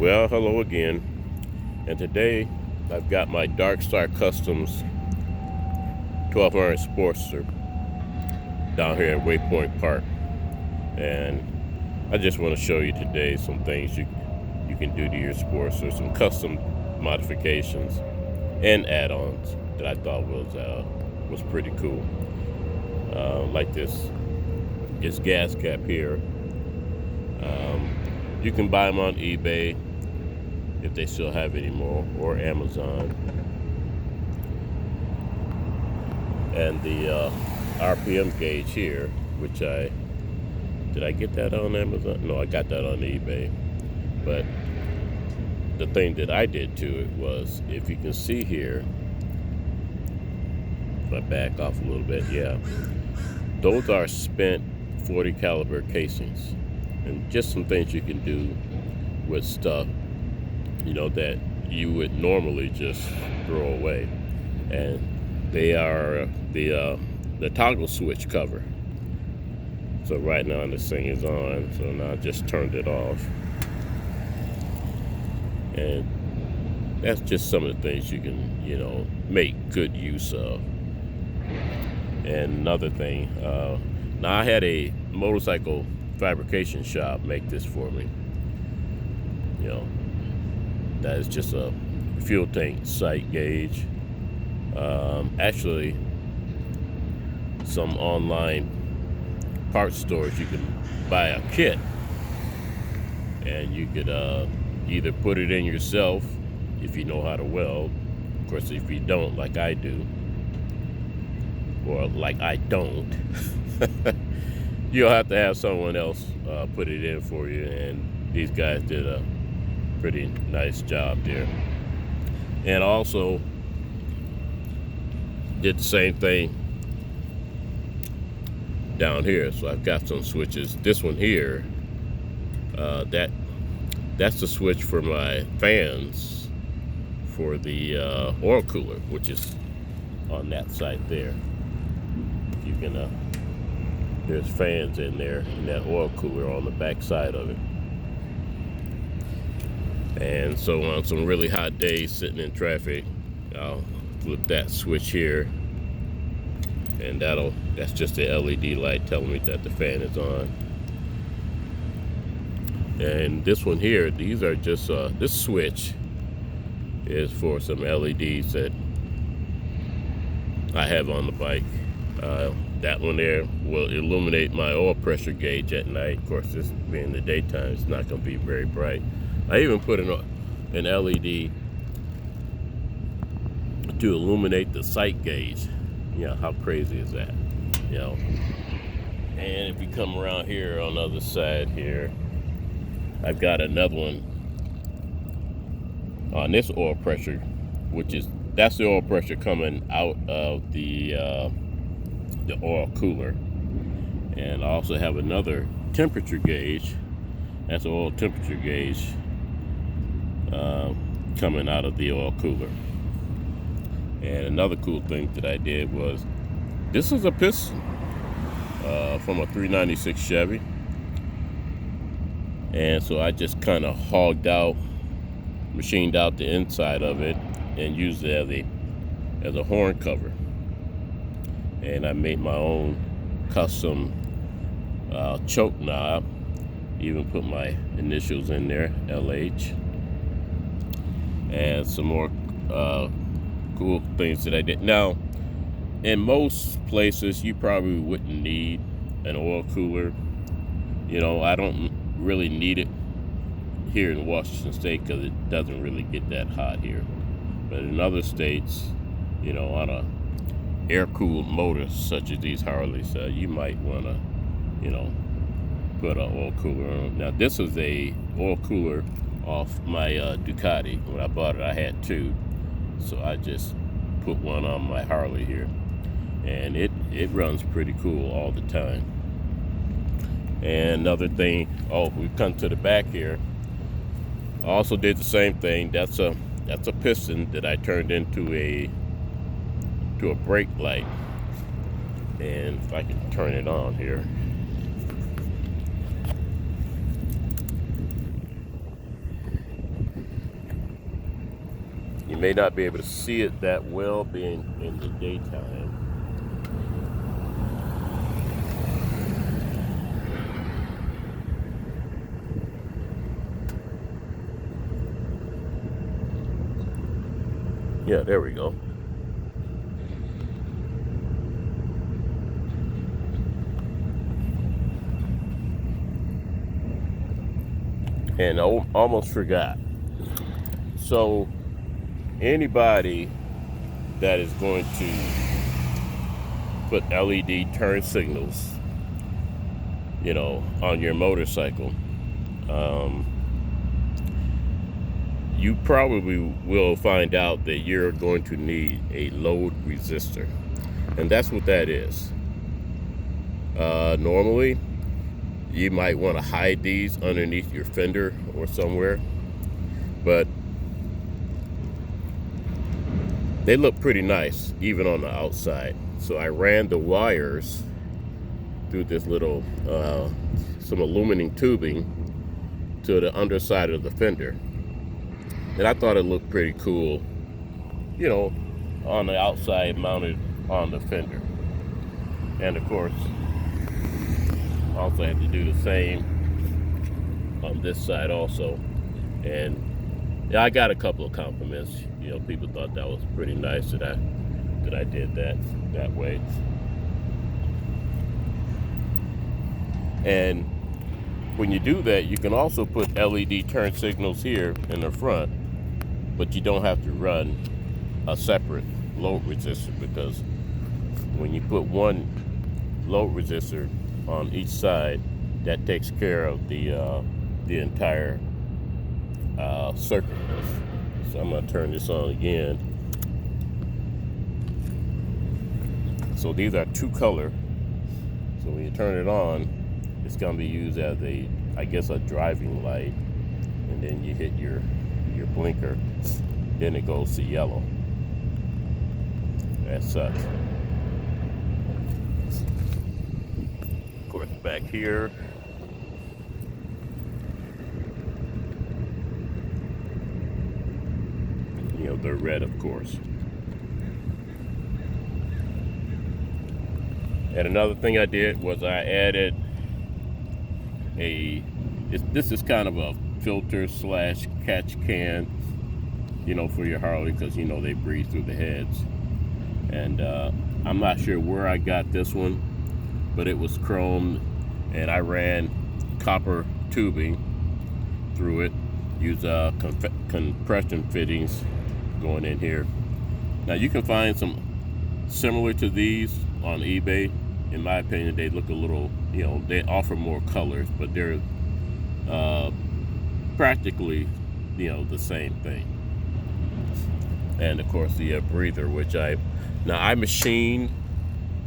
Well, hello again. And today I've got my Darkstar Customs 1200 Sportster down here at Waypoint Park. And I just want to show you today some things you can do to your Sportster, some custom modifications and add-ons that I thought was pretty cool. Like this gas cap here. You can buy them on eBay if they still have any more, or Amazon. And the RPM gauge here, which did I get that on Amazon? No, I got that on eBay. But the thing that I did to it was, if you can see here, if I back off a little bit, yeah, those are spent 40 caliber casings, and just some things you can do with stuff that you would normally just throw away. And they are the toggle switch cover. So right now this thing is on, so now I just turned it off. And that's just some of the things you can make good use of. And another thing, now I had a motorcycle fabrication shop make this for me. That is just a fuel tank sight gauge. Actually, some online parts stores, you can buy a kit, and you could either put it in yourself if you know how to weld. Of course, if you don't, like I do, or like I don't, you'll have to have someone else put it in for you. And these guys did a pretty nice job there. And also did the same thing down here. So I've got some switches. This one here, that's the switch for my fans for the oil cooler, which is on that side there. You can there's fans in there in that oil cooler on the back side of it. And so on some really hot days sitting in traffic, I'll flip that switch here, and that's just the LED light telling me that the fan is on. And this one here, these are just this switch is for some LEDs that I have on the bike. That one there will illuminate my oil pressure gauge at night. Of course, this being the daytime, it's not going to be very bright. I even put an LED to illuminate the sight gauge. How crazy is that? And if you come around here on the other side here, I've got another one on this oil pressure, that's the oil pressure coming out of the oil cooler. And I also have another temperature gauge. That's an oil temperature gauge coming out of the oil cooler. And another cool thing that I did was, this is a piston from a 396 Chevy. And so I just kind of machined out the inside of it and used it as a horn cover. And I made my own custom choke knob, even put my initials in there, LH. And some more cool things that I did. Now, in most places, you probably wouldn't need an oil cooler. I don't really need it here in Washington State because it doesn't really get that hot here. But in other states, on a air-cooled motor such as these Harleys, you might want to, put an oil cooler on. Now, this is a oil cooler off my Ducati. When I bought it, I had two, so I just put one on my Harley here, and it runs pretty cool all the time. And another thing, we've come to the back here. I also did the same thing. That's a piston that I turned into a brake light. And if I can turn it on here, may not be able to see it that well being in the daytime. Yeah, there we go. And I almost forgot. So anybody that is going to put LED turn signals, on your motorcycle, you probably will find out that you're going to need a load resistor. And that's what that is. Normally, you might want to hide these underneath your fender or somewhere, but they look pretty nice even on the outside. So I ran the wires through this little some aluminum tubing to the underside of the fender, and I thought it looked pretty cool, on the outside mounted on the fender. And of course, also had to do the same on this side also. And yeah, I got a couple of compliments. People thought that was pretty nice that I did that way. And when you do that, you can also put LED turn signals here in the front, but you don't have to run a separate load resistor, because when you put one load resistor on each side, that takes care of the entire circuit. So I'm going to turn this on again. So these are two color. So when you turn it on, it's going to be used as a driving light, and then you hit your blinker, then it goes to yellow as such. Of course, back here, they're red, of course. And another thing I did was I added this is kind of a filter / catch can, for your Harley, because they breathe through the heads. And I'm not sure where I got this one, but it was chrome, and I ran copper tubing through it, used compression fittings going in here. Now you can find some similar to these on eBay. In my opinion, they look a little, they offer more colors, but they're practically, the same thing. And of course the breather, which I machined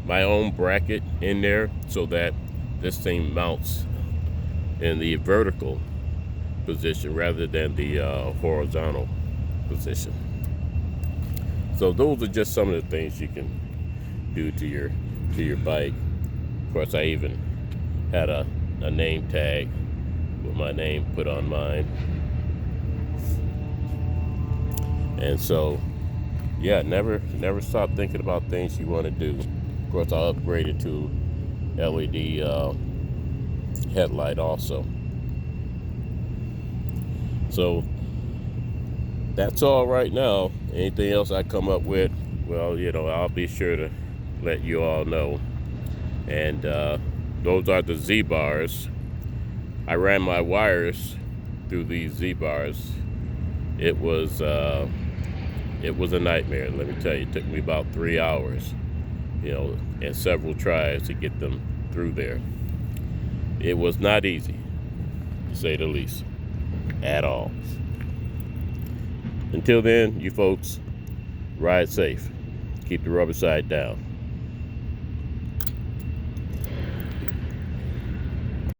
my own bracket in there so that this thing mounts in the vertical position rather than the horizontal position. So those are just some of the things you can do to your bike. Of course, I even had a name tag with my name put on mine. And so, yeah, never stop thinking about things you want to do. Of course, I upgraded to LED headlight also. So that's all right now. Anything else I come up with, well, I'll be sure to let you all know. And those are the Z-bars. I ran my wires through these Z-bars. It was a nightmare, let me tell you. It took me about 3 hours, and several tries to get them through there. It was not easy, to say the least, at all. Until then, you folks, ride safe. Keep the rubber side down.